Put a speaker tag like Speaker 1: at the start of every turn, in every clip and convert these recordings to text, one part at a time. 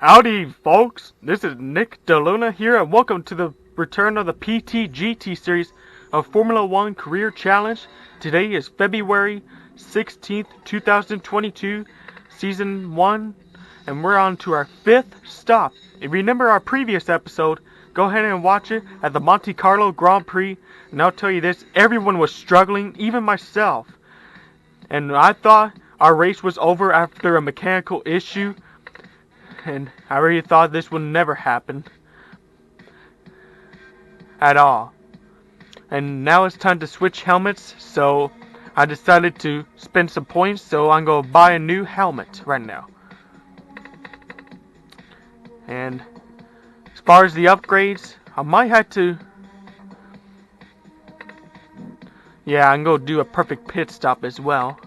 Speaker 1: Howdy, folks. This is Nick DeLuna here, and welcome to the return of the PT-GT series of Formula One Career Challenge. Today is February 16th, 2022, Season 1, and we're on to our 5th stop. If you remember our previous episode, go ahead and watch it at the Monte Carlo Grand Prix, and I'll tell you this, everyone was struggling, even myself. And I thought our race was over after a mechanical issue, and I really thought this would never happen at all. And now it's time to switch helmets, so I decided to spend some points, so I'm going to buy a new helmet right now. And as far as the upgrades, I might have to... Yeah, I'm going to do a perfect pit stop as well.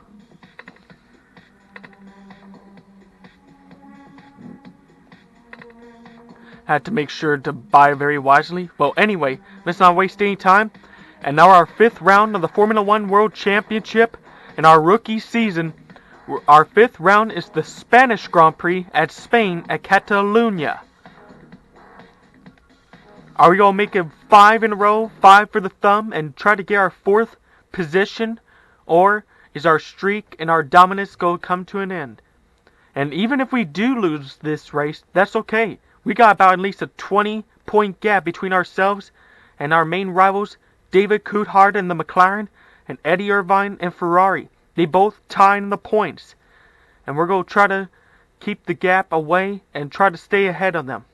Speaker 1: Had to make sure to buy very wisely. Well, anyway, let's not waste any time. And now our 5th round of the Formula One World Championship in our rookie season. Our 5th round is the Spanish Grand Prix at Spain at Catalunya. Are we going to make it 5 in a row, 5 for the thumb, and try to get our 4th position? Or is our streak and our dominance going to come to an end? And even if we do lose this race, that's okay. We got about at least a 20-point gap between ourselves and our main rivals, David Coulthard and the McLaren, and Eddie Irvine and Ferrari. They both tie in the points. And we're going to try to keep the gap away and try to stay ahead of them.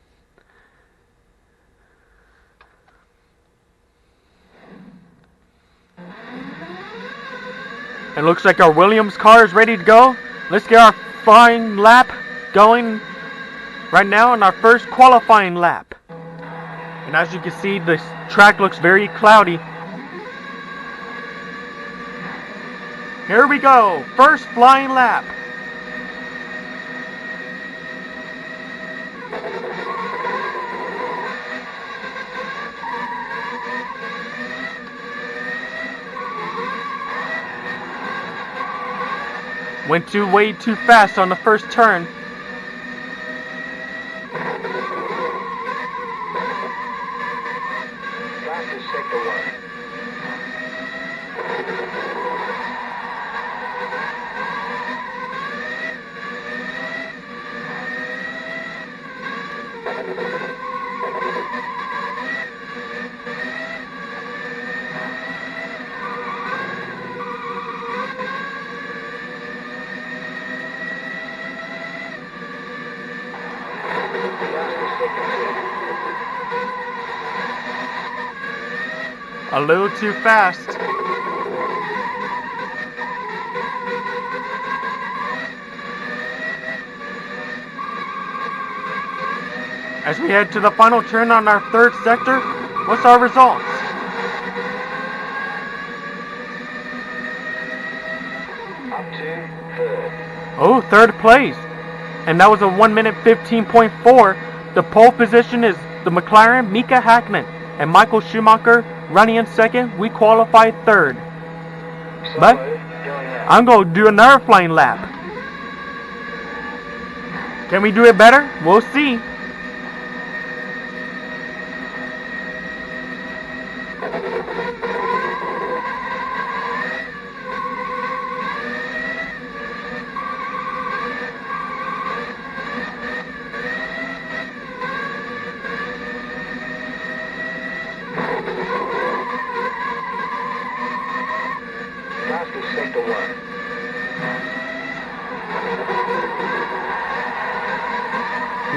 Speaker 1: It looks like our Williams car is ready to go. Let's get our flying lap going right now on our first qualifying lap. And as you can see, this track looks very cloudy. Here we go, first flying lap. Went way too fast on the first turn. A little too fast. As we head to the final turn on our 3rd sector, what's our results?
Speaker 2: Up to 3rd.
Speaker 1: Oh, 3rd place. And that was a 1 minute 15.4. The pole position is the McLaren, Mika Hakkinen, and Michael Schumacher running in 2nd. We qualified 3rd. But I'm going to do another flying lap. Can we do it better? We'll see.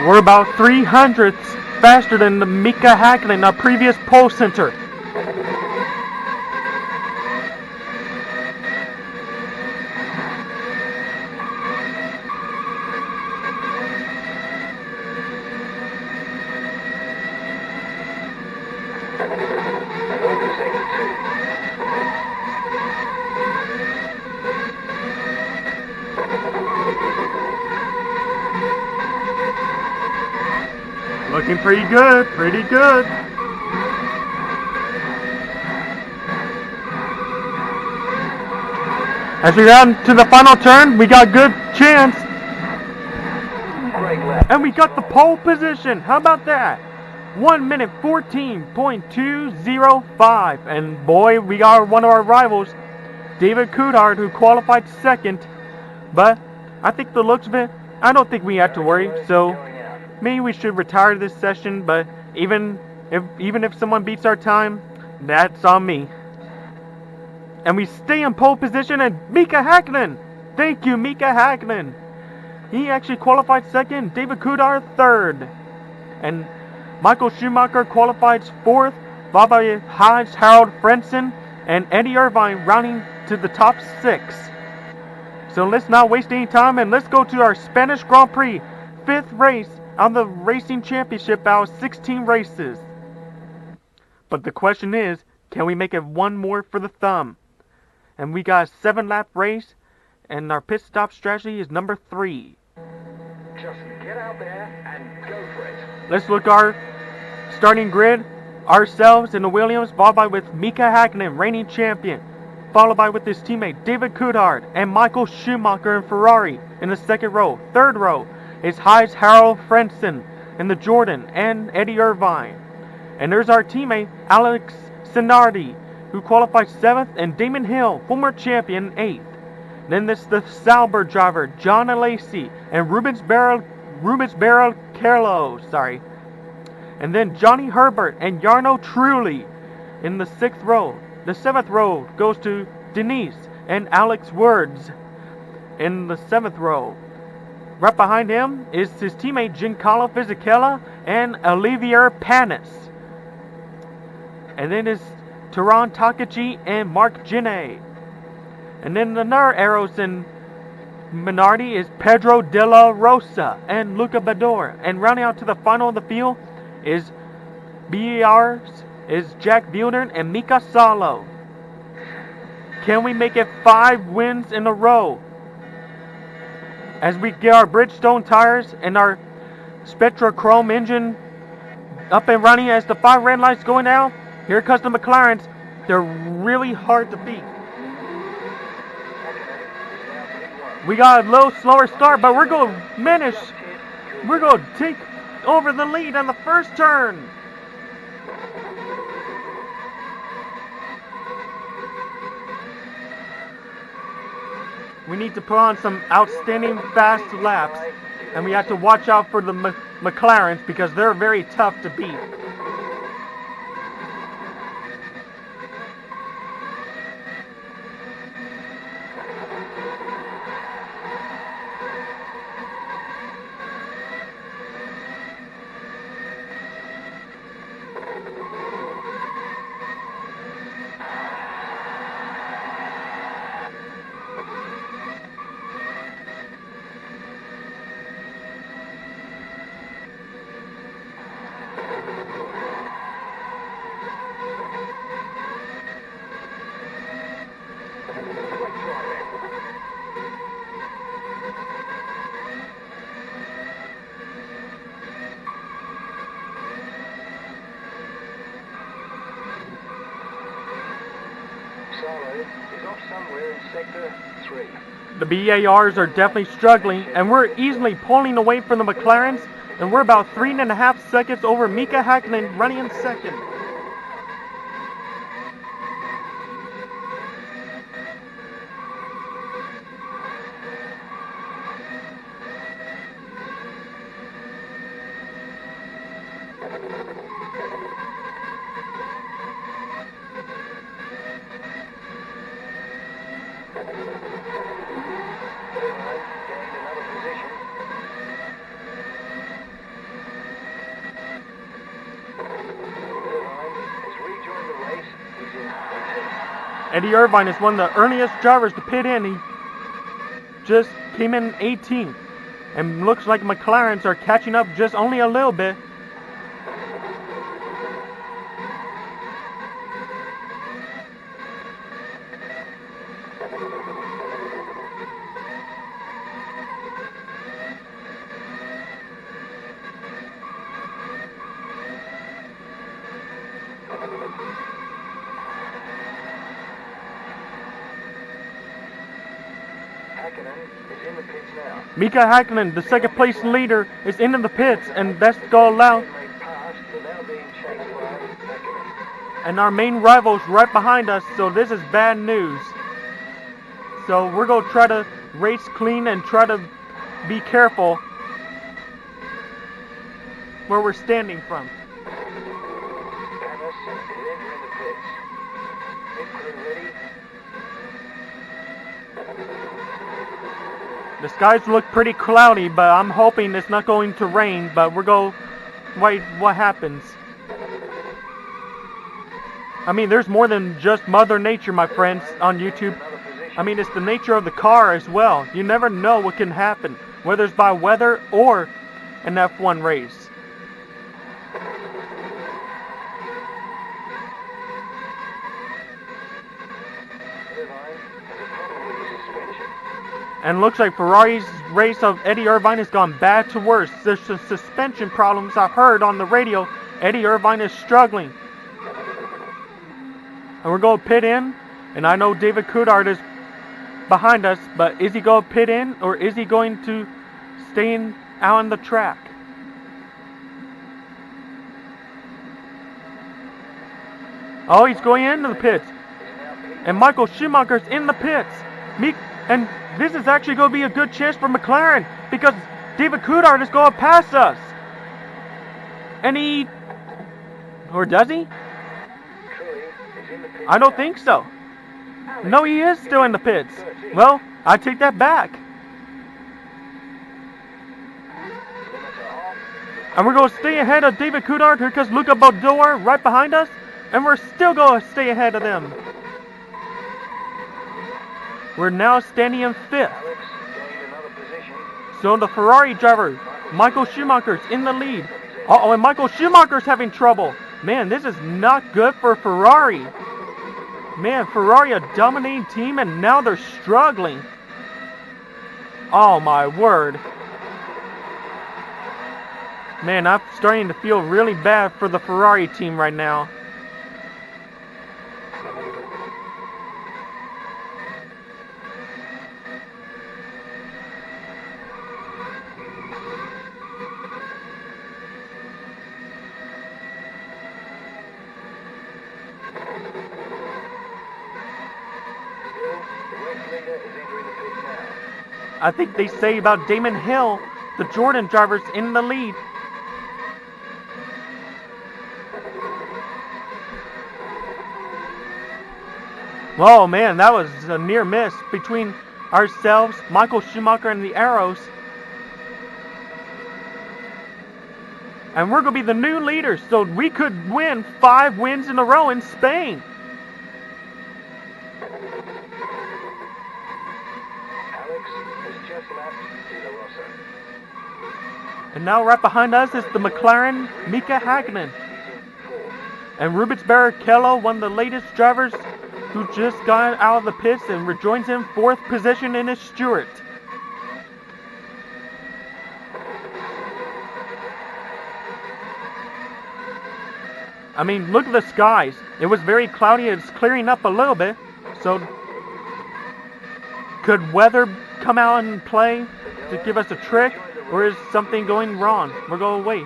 Speaker 1: We're about 300ths faster than the Mika Hakkinen, our previous pole center. Looking pretty good, pretty good. As we round to the final turn, we got good chance.
Speaker 2: Great lap.
Speaker 1: And we got the pole position. How about that? 1 minute 14.205. And boy, we got one of our rivals, David Coulthard, who qualified second. But I think the looks of it, I don't think we have to worry. So maybe we should retire this session. But even if someone beats our time, that's on me. And we stay in pole position, and Mika Häkkinen. Thank you, Mika Häkkinen. He actually qualified second, David Coulthard third. And Michael Schumacher qualified fourth, followed by Hans-Harald Frentzen and Eddie Irvine rounding to the top 6. So let's not waste any time, and let's go to our Spanish Grand Prix, 5th race on the Racing Championship out of 16 races. But the question is, can we make it one more for the thumb? And we got a 7-lap race, and our pit stop strategy is number 3.
Speaker 2: Just get out there and go for it.
Speaker 1: Let's look our starting grid. Ourselves in the Williams, followed by with Mika Häkkinen, reigning champion. Followed by with his teammate David Coulthard and Michael Schumacher in Ferrari in the second row. Third row is Hans-Harald Frentzen in the Jordan and Eddie Irvine. And there's our teammate Alex Sinardi, who qualified 7th, and Damon Hill, former champion, 8th. Then there's the Sauber driver, John Alesi, and Rubens Barrichello, And then Johnny Herbert and Jarno Trulli in the 6th row. The 7th row goes to Denise and Alex Words in the 7th row. Right behind him is his teammate Giancarlo Fisichella and Olivier Panis. And then is Taran Takachi and Mark Ginay. And then another arrows in Minardi is Pedro de la Rosa and Luca Bador. And rounding out to the final of the field is BR's is Jack Buildern and Mika Salo. Can we make it 5 wins in a row? As we get our Bridgestone tires and our Spectra Chrome engine up and running as the 5 red lights going down, here comes the McLarens. They're really hard to beat. We got a little slower start, but we're going to manage. We're going to take over the lead on the first turn. We need to put on some outstanding fast laps, and we have to watch out for the McLarens because they're very tough to beat.
Speaker 2: Is off somewhere in sector 3.
Speaker 1: The BARs are definitely struggling, and we're easily pulling away from the McLarens, and we're about 3.5 seconds over Mika Häkkinen running in second. Eddie Irvine is one of the earliest drivers to pit in. He just came in 18th. And looks like McLarens are catching up just only a little bit.
Speaker 2: is in the pits now.
Speaker 1: Mika Hakkinen, the second place leader, is into the pits, and that's going to allow.
Speaker 2: They passed, they're now being chased by Hakkinen.
Speaker 1: And our main rival's right behind us, so this is bad news. So we're going to try to race clean and try to be careful where we're standing from.
Speaker 2: Camus is entering the pits. Pit crew ready.
Speaker 1: The skies look pretty cloudy, but I'm hoping it's not going to rain, but we're going to wait what happens. I mean, there's more than just Mother Nature, my friends, on YouTube. I mean, it's the nature of the car as well. You never know what can happen, whether it's by weather or an F1 race.
Speaker 2: Irvine has a problem with his suspension.
Speaker 1: And looks like Ferrari's race of Eddie Irvine has gone bad to worse. There's some suspension problems I heard on the radio. Eddie Irvine is struggling. And we're going to pit in. And I know David Coulthard is behind us, but is he going to pit in or is he going to stay out on the track? Oh, he's going into the pits. And Michael Schumacher's in the pits. And this is actually going to be a good chance for McLaren because David Coulthard is going to pass us. And or does he? I don't think so. No, he is still in the pits. Well, I take that back. And we're going to stay ahead of David Coulthard because Luca Badoer right behind us. And we're still going to stay ahead of them. We're now standing in fifth. So the Ferrari driver, Michael Schumacher's in the lead. Uh-oh, and Michael Schumacher's having trouble. Man, this is not good for Ferrari. Man, Ferrari a dominating team and now they're struggling. Oh my word. Man, I'm starting to feel really bad for the Ferrari team right now. I think they say about Damon Hill, the Jordan driver's in the lead. Oh man, that was a near miss between ourselves, Michael Schumacher, and the Arrows. And we're going to be the new leaders, so we could win 5 wins in a row in Spain. And now right behind us is the McLaren Mika Hakkinen. And Rubens Barrichello, one of the latest drivers who just got out of the pits and rejoins him 4th position in his Stewart. I mean, look at the skies. It was very cloudy. It's clearing up a little bit. So could weather come out and play to give us a trick? Or is something going wrong? We're going to wait.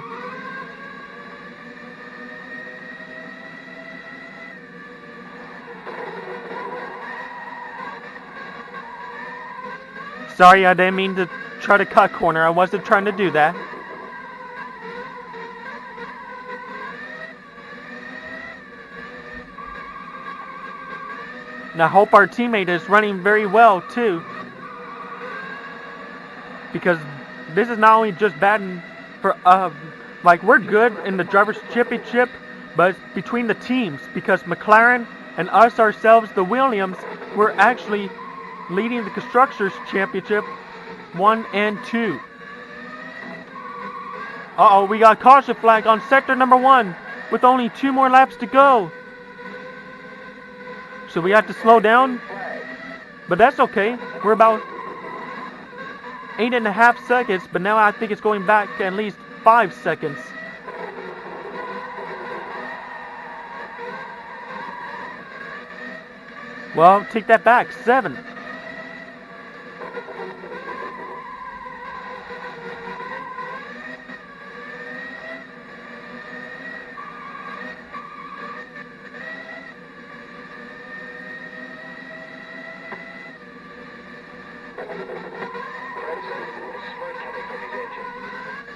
Speaker 1: Sorry, I didn't mean to try to cut corner. I wasn't trying to do that. And I hope our teammate is running very well too. Because this is not only just bad for like we're good in the Drivers' Championship, but it's between the teams because McLaren and us ourselves, the Williams, we're actually leading the Constructors' Championship 1 and 2. Uh-oh, we got a caution flag on sector number 1 with only 2 more laps to go. So we have to slow down, but that's okay. We're about 8.5 seconds, but now I think it's going back at least 5 seconds. Well, take that back, 7.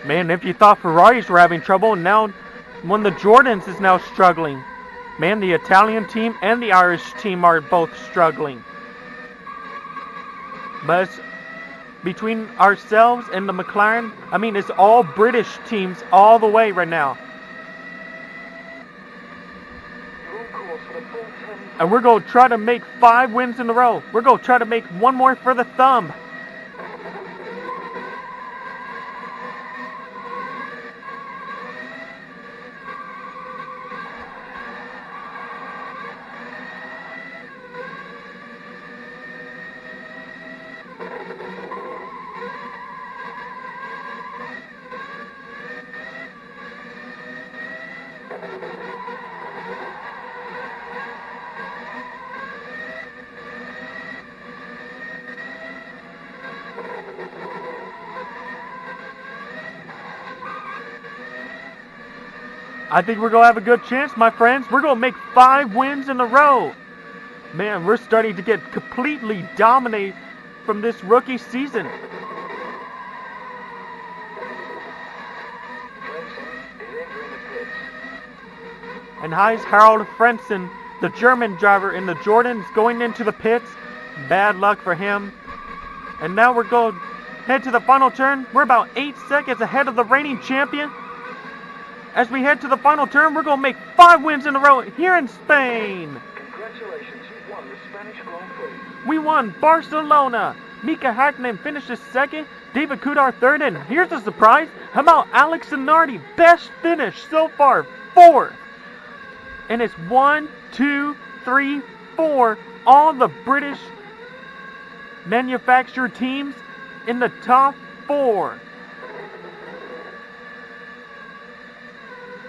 Speaker 1: Man, if you thought Ferraris were having trouble, now one of the Jordans is now struggling. Man, the Italian team and the Irish team are both struggling. But it's between ourselves and the McLaren, I mean, it's all British teams all the way right now. And we're going to try to make 5 wins in a row. We're going to try to make one more for the thumb. I think we're going to have a good chance, my friends. We're going to make 5 wins in a row. Man, we're starting to get completely dominated from this rookie season. And here's Harold Frentzen, the German driver in the Jordans, going into the pits. Bad luck for him. And now we're going to head to the final turn. We're about 8 seconds ahead of the reigning champion. As we head to the final turn, we're going to make 5 wins in a row here in Spain.
Speaker 2: Congratulations, you won the Spanish Grand Prix.
Speaker 1: We won Barcelona. Mika Hakkinen finishes second. David Coulthard third. And here's a surprise. How about Alex Zanardi? Best finish so far. 4th. And it's 1, 2, 3, 4. All the British manufactured teams in the top 4.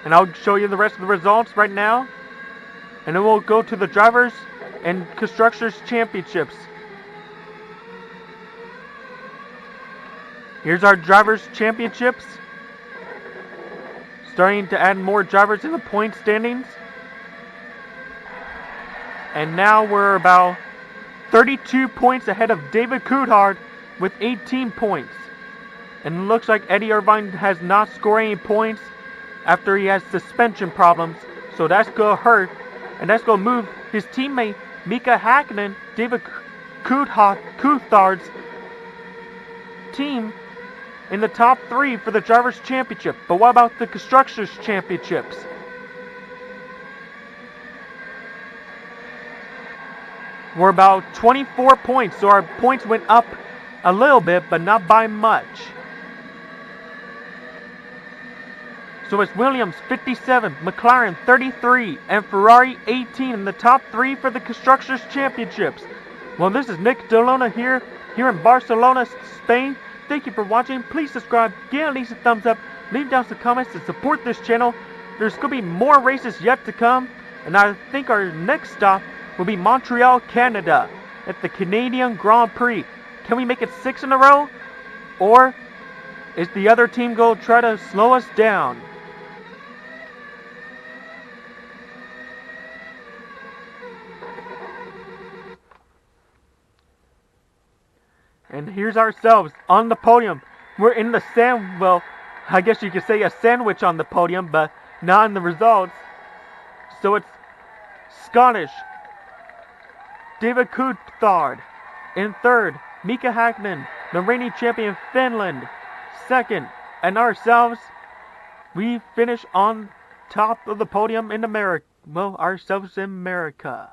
Speaker 1: And I'll show you the rest of the results right now. And then we'll go to the Drivers and Constructors Championships. Here's our Drivers Championships. Starting to add more drivers in the point standings. And now we're about 32 points ahead of David Coulthard with 18 points. And it looks like Eddie Irvine has not scored any points after he has suspension problems, so that's going to hurt, and that's going to move his teammate Mika Hakkinen, David Coulthard's team, in the top 3 for the Drivers' Championship. But what about the Constructors' Championships? We're about 24 points, so our points went up a little bit, but not by much. So it's Williams 57, McLaren 33, and Ferrari 18 in the top 3 for the Constructors' Championships. Well, this is Nick Delona here in Barcelona, Spain. Thank you for watching. Please subscribe, give at least a thumbs up, leave down some comments to support this channel. There's going to be more races yet to come, and I think our next stop will be Montreal, Canada, at the Canadian Grand Prix. Can we make it 6 in a row? Or is the other team going to try to slow us down? And here's ourselves on the podium. We're in the well, I guess you could say a sandwich on the podium, but not in the results. So it's Scottish David Coulthard in 3rd, Mika Hakkinen, the reigning champion Finland, 2nd, and ourselves, we finish on top of the podium in America. Well, ourselves in America.